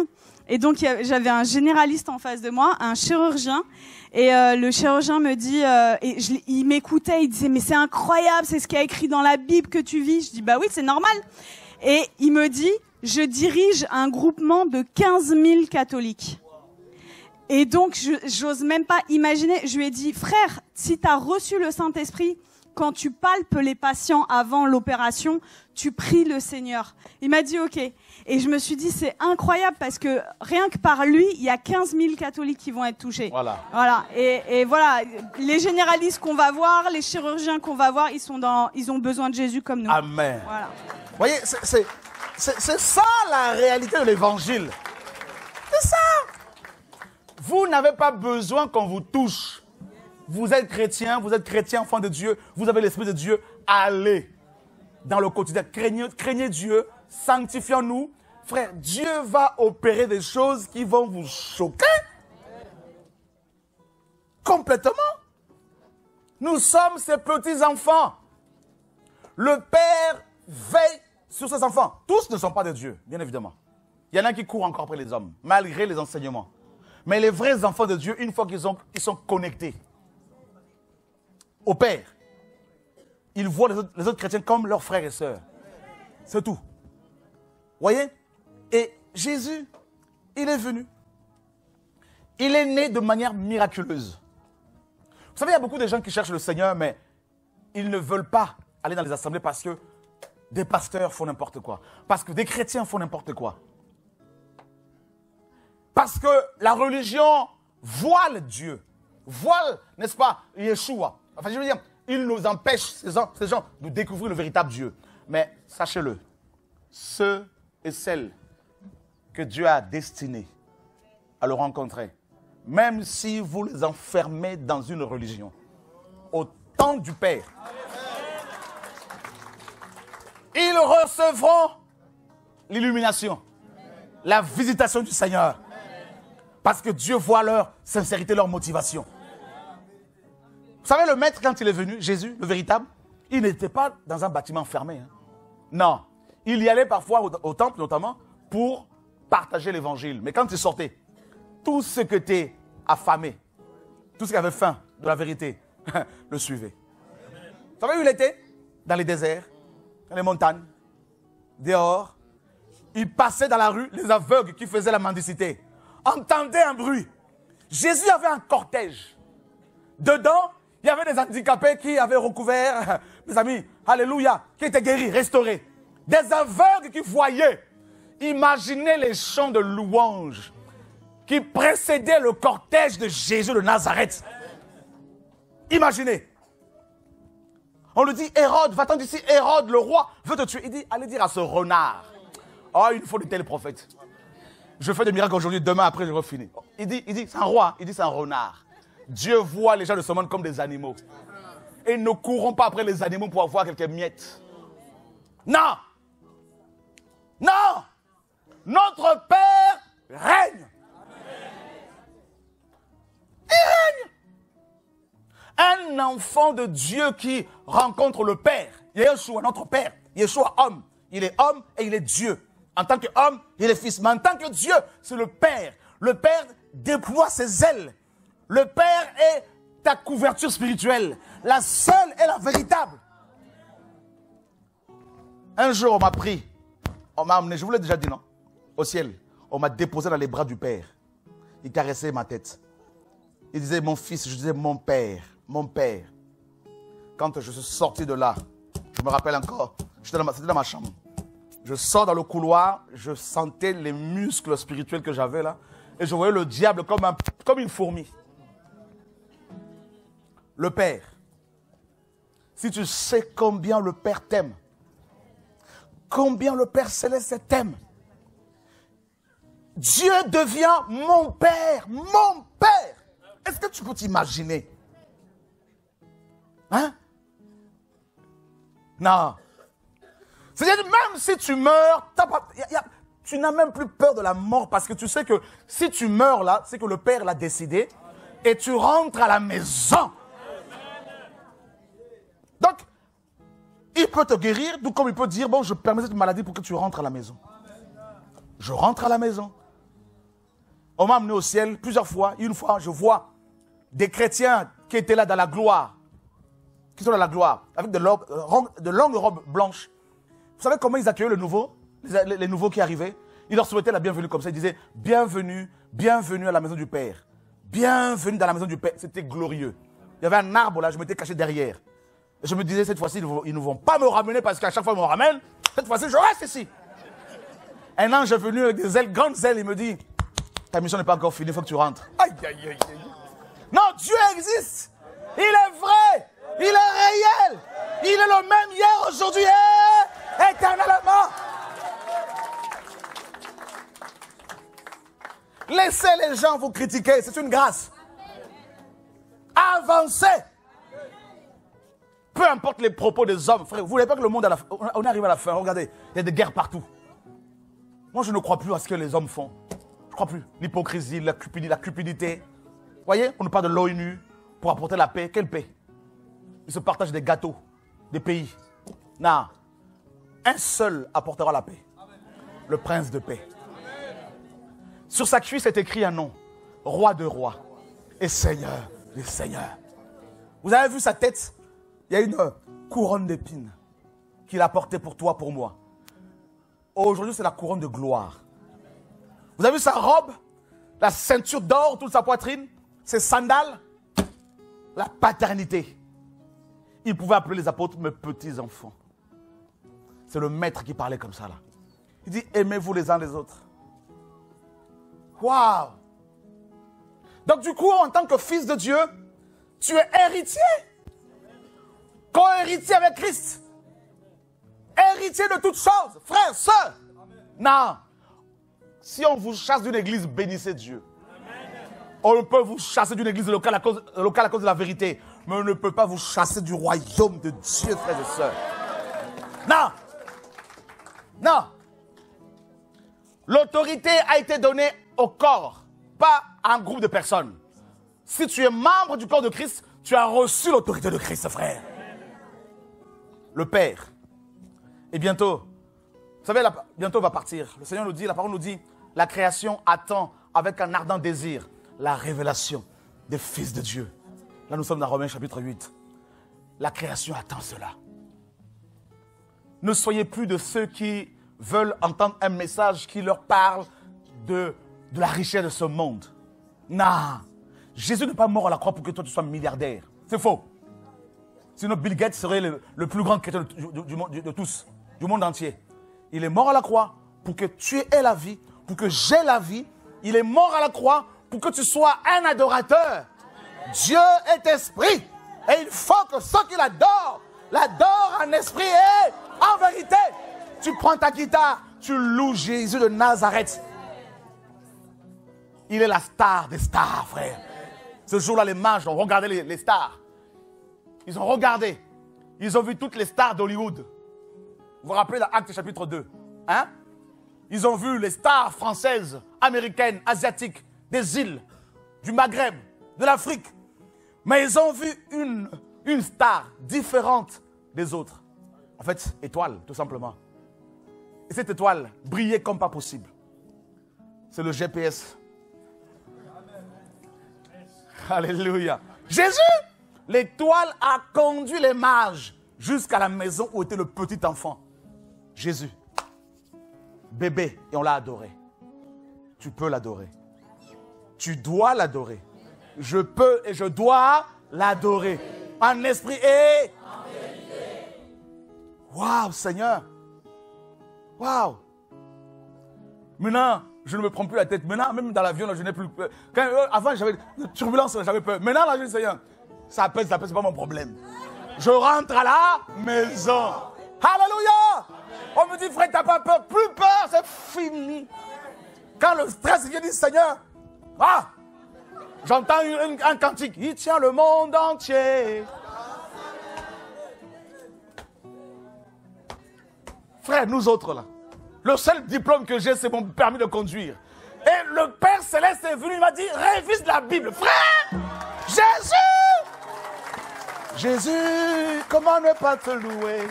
Et donc, j'avais un généraliste en face de moi, un chirurgien. Et le chirurgien me dit, il m'écoutait, il disait « Mais c'est incroyable, c'est ce qu'il y a écrit dans la Bible que tu vis. » Je dis « Bah oui, c'est normal. » Et il me dit « Je dirige un groupement de 15 000 catholiques. » Et donc, j'ose même pas imaginer. Je lui ai dit, frère, si tu as reçu le Saint-Esprit, quand tu palpes les patients avant l'opération, tu pries le Seigneur. Il m'a dit, ok. Et je me suis dit, c'est incroyable parce que rien que par lui, il y a 15 000 catholiques qui vont être touchés. Voilà. Et voilà, les généralistes qu'on va voir, les chirurgiens qu'on va voir, ils ont besoin de Jésus comme nous. Amen. Voilà. Vous voyez, c'est ça la réalité de l'évangile. C'est ça. Vous n'avez pas besoin qu'on vous touche. Vous êtes chrétien, enfant de Dieu, vous avez l'Esprit de Dieu. Allez dans le quotidien. Craignez Dieu, sanctifions-nous. Frère, Dieu va opérer des choses qui vont vous choquer. Complètement. Nous sommes ses petits-enfants. Le Père veille sur ses enfants. Tous ne sont pas de Dieu, bien évidemment. Il y en a qui courent encore après les hommes, malgré les enseignements. Mais les vrais enfants de Dieu, une fois qu'ils sont connectés au Père, ils voient les autres chrétiens comme leurs frères et sœurs. C'est tout. Voyez? Et Jésus, il est venu. Il est né de manière miraculeuse. Vous savez, il y a beaucoup de gens qui cherchent le Seigneur, mais ils ne veulent pas aller dans les assemblées parce que des pasteurs font n'importe quoi. Parce que des chrétiens font n'importe quoi. Parce que la religion voile Dieu. Voile, n'est-ce pas, Yeshua. Enfin, je veux dire, il nous empêche, ces gens, de découvrir le véritable Dieu. Mais sachez-le, ceux et celles que Dieu a destinés à le rencontrer, même si vous les enfermez dans une religion, au temps du Père, ils recevront l'illumination, la visitation du Seigneur. Parce que Dieu voit leur sincérité, leur motivation. Vous savez, le maître, quand il est venu, Jésus, le véritable, il n'était pas dans un bâtiment fermé. Hein. Non. Il y allait parfois au temple, notamment, pour partager l'évangile. Mais quand il sortait, tout ce qui était affamé, tout ce qui avait faim de la vérité, le suivait. Vous savez où il était? Dans les déserts, dans les montagnes, dehors. Il passait dans la rue, les aveugles qui faisaient la mendicité entendaient un bruit. Jésus avait un cortège. Dedans, il y avait des handicapés qui avaient recouvert, mes amis, alléluia, qui étaient guéris, restaurés. Des aveugles qui voyaient. Imaginez les chants de louanges qui précédaient le cortège de Jésus de Nazareth. Imaginez. On lui dit, Hérode, va-t'en d'ici, Hérode, le roi, veut te tuer. Il dit, allez dire à ce renard. Oh, il faut de tels prophètes. Je fais des miracles aujourd'hui, demain, après, je refinis. Il dit, c'est un roi, il dit, c'est un renard. Dieu voit les gens de ce monde comme des animaux. Et ne courons pas après les animaux pour avoir quelques miettes. Non! Non! Notre Père règne. Il règne. Un enfant de Dieu qui rencontre le Père. Yeshua, notre Père. Yeshua, homme. Il est homme et il est Dieu. En tant qu'homme, il est fils. Mais en tant que Dieu, c'est le Père. Le Père déploie ses ailes. Le Père est ta couverture spirituelle. La seule et la véritable. Un jour, on m'a pris. On m'a amené, je vous l'ai déjà dit, non? Au ciel. On m'a déposé dans les bras du Père. Il caressait ma tête. Il disait, mon fils, je disais, mon Père, mon Père. Quand je suis sorti de là, je me rappelle encore, c'était dans ma chambre. Je sors dans le couloir, je sentais les muscles spirituels que j'avais là. Et je voyais le diable comme une fourmi. Le Père. Si tu sais combien le Père t'aime, combien le Père Céleste t'aime, Dieu devient mon Père, mon Père. Est-ce que tu peux t'imaginer? Hein? Non. C'est-à-dire, même si tu meurs, tu n'as même plus peur de la mort parce que tu sais que si tu meurs là, c'est que le Père l'a décidé et tu rentres à la maison. Donc, il peut te guérir, tout comme il peut dire, bon, je permets cette maladie pour que tu rentres à la maison. Je rentre à la maison. On m'a amené au ciel plusieurs fois. Une fois, je vois des chrétiens qui étaient là dans la gloire, qui sont dans la gloire, avec de longues robes blanches. Vous savez comment ils accueillaient les nouveaux qui arrivaient? Ils leur souhaitaient la bienvenue comme ça. Ils disaient, bienvenue, bienvenue à la maison du Père. Bienvenue dans la maison du Père. C'était glorieux. Il y avait un arbre là, je m'étais caché derrière. Et je me disais, cette fois-ci, ils ne vont pas me ramener parce qu'à chaque fois, ils me ramènent. Cette fois-ci, je reste ici. Un ange est venu avec des ailes, grandes ailes, il me dit, ta mission n'est pas encore finie, il faut que tu rentres. Aïe, aïe, aïe, aïe. Non, Dieu existe. Il est vrai. Il est réel. Il est le même hier, aujourd'hui et éternellement. Laissez les gens vous critiquer, c'est une grâce. Avancez. Peu importe les propos des hommes, frère, vous ne voulez pas que le monde, on arrive à la fin, regardez, il y a des guerres partout. Moi, je ne crois plus à ce que les hommes font. Je ne crois plus. L'hypocrisie, la cupidité. Vous voyez, on nous parle de l'ONU pour apporter la paix. Quelle paix? Ils se partagent des gâteaux, des pays. Non. Un seul apportera la paix. Le prince de paix. Sur sa cuisse est écrit un nom. Roi de rois et Seigneur des seigneurs. Vous avez vu sa tête? Il y a une couronne d'épines qu'il a portée pour toi, pour moi. Aujourd'hui, c'est la couronne de gloire. Vous avez vu sa robe? La ceinture d'or, toute sa poitrine? Ses sandales? La paternité. Il pouvait appeler les apôtres mes petits enfants. C'est le maître qui parlait comme ça là. Il dit, aimez-vous les uns les autres. Waouh! Donc du coup, en tant que fils de Dieu, tu es héritier. Co-héritier avec Christ. Héritier de toutes choses. Frères, sœurs. Non. Si on vous chasse d'une église, bénissez Dieu. On peut vous chasser d'une église locale à cause de la vérité. Mais on ne peut pas vous chasser du royaume de Dieu, frères et sœurs. Non. Non. L'autorité a été donnée au corps, pas à un groupe de personnes. Si tu es membre du corps de Christ, tu as reçu l'autorité de Christ, frère. le Père. Et bientôt, vous savez, bientôt on va partir. Le Seigneur nous dit, la parole nous dit, la création attend avec un ardent désir la révélation des fils de Dieu. Là, nous sommes dans Romains chapitre 8. La création attend cela. Ne soyez plus de ceux qui veulent entendre un message qui leur parle de la richesse de ce monde. Non. Jésus n'est pas mort à la croix pour que toi tu sois milliardaire. C'est faux. Sinon Bill Gates serait le plus grand chrétien de tous, du monde entier. Il est mort à la croix pour que tu aies la vie, pour que j'aie la vie. Il est mort à la croix pour que tu sois un adorateur. Dieu est esprit. Et il faut que ceux qui l'adorent en esprit et en vérité. Tu prends ta guitare, tu loues Jésus de Nazareth. Il est la star des stars, frère. Ce jour-là, les mages ont regardé les stars. Ils ont regardé. Ils ont vu toutes les stars d'Hollywood. Vous vous rappelez l'Acte chapitre 2, hein? Ils ont vu les stars françaises, américaines, asiatiques, des îles, du Maghreb, de l'Afrique. Mais ils ont vu une star différente des autres. En fait, étoile, tout simplement. Et cette étoile brillait comme pas possible. C'est le GPS. Alléluia. Jésus, l'étoile a conduit les mages jusqu'à la maison où était le petit enfant. Jésus, bébé, et on l'a adoré. Tu peux l'adorer. Tu dois l'adorer. Je peux et je dois l'adorer. En esprit et en vérité. Waouh, Seigneur. Waouh. Maintenant, je ne me prends plus la tête. Maintenant, même dans l'avion, je n'ai plus peur. Avant, j'avais une turbulence, j'avais peur. Maintenant, là, je dis, Seigneur, ça pèse, c'est pas mon problème. Je rentre à la maison. Alléluia. On me dit, frère, t'as pas peur. Plus peur, c'est fini. Quand le stress vient, dit, Seigneur, j'entends un cantique. Il tient le monde entier. Frère, nous autres là, le seul diplôme que j'ai, c'est mon permis de conduire. Et le Père Céleste est venu, il m'a dit, révise la Bible. Frère, Jésus, comment ne pas te louer?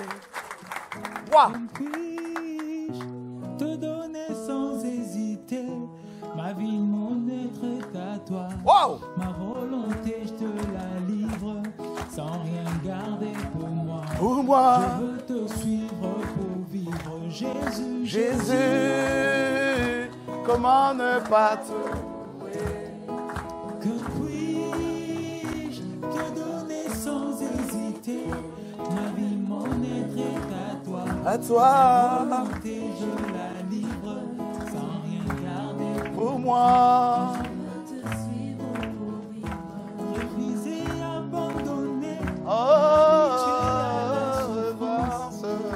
Wow. Puis-je te donner sans hésiter ma vie, mon être est à toi. Wow. Ma volonté, je te la livre sans rien garder pour moi. Pour moi. Je veux te suivre pour vivre, Jésus. Jésus, comment ne pas te louer? Que puis-je te donner sans hésiter ma vie, mon être est à toi. À toi. Ma volonté, je la livre sans rien garder Pour moi. Refusé, abandonné, Oh,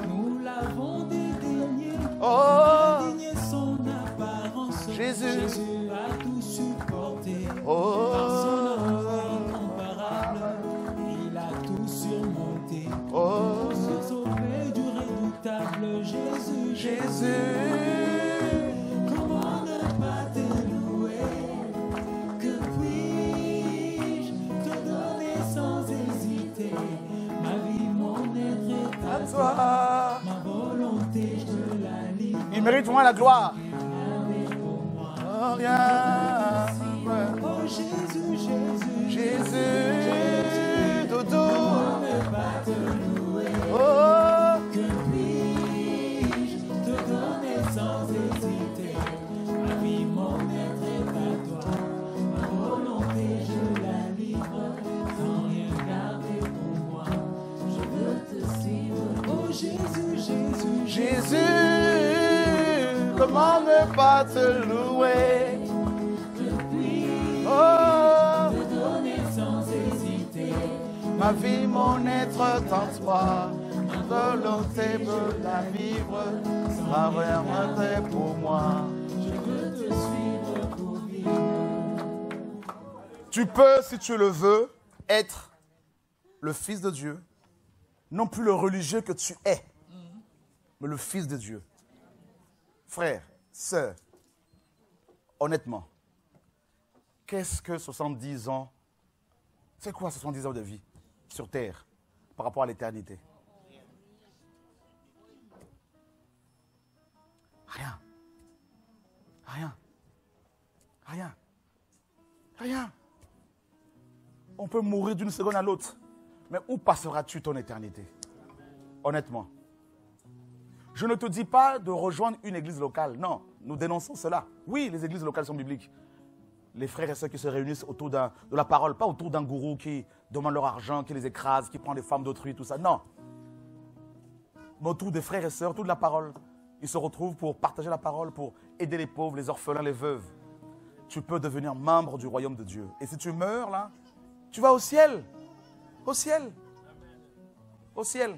nous l'avons dédaigné, oh, dédaigné son apparence. Jésus. Jésus a tout supporté. Oh. Par son amour incomparable, il a tout surmonté. Oh. Pour se sauver du redoutable Jésus. Jésus. Comment ne pas te louer? Que puis-je te donner sans hésiter ma vie, mon être est À à toi. ma volonté, je te la livre. Il mérite moins la gloire. Regardez pour moi. Oh, rien. Oh Jésus, Jésus, Jésus, doudou. ne pas te louer. Oh, Que puis-je te donner sans hésiter ma vie, mon être est à toi. Ma volonté, je la livre sans rien garder pour moi. Je veux te suivre. Oh Jésus, Jésus, Jésus, comment ne pas te louer? que puis-je Oh, te donner sans hésiter ma vie, mon être en toi. Ma volonté veut la vivre sans rien regret pour moi. Je veux te suivre pour vivre. Tu peux, si tu le veux, être le Fils de Dieu, non plus le religieux que tu es, mais le Fils de Dieu. Frère, sœur, honnêtement, qu'est-ce que 70 ans, c'est quoi 70 ans de vie sur terre par rapport à l'éternité? On peut mourir d'une seconde à l'autre. Mais où passeras-tu ton éternité? Honnêtement. Je ne te dis pas de rejoindre une église locale. Non, nous dénonçons cela. Oui, les églises locales sont bibliques. Les frères et sœurs qui se réunissent autour de la parole, pas autour d'un gourou qui demande leur argent, qui les écrase, qui prend les femmes d'autrui, tout ça. Non. Mais autour des frères et sœurs, autour de la parole. Ils se retrouvent pour partager la parole, pour aider les pauvres, les orphelins, les veuves. Tu peux devenir membre du royaume de Dieu. Et si tu meurs là, tu vas au ciel. Au ciel. Au ciel.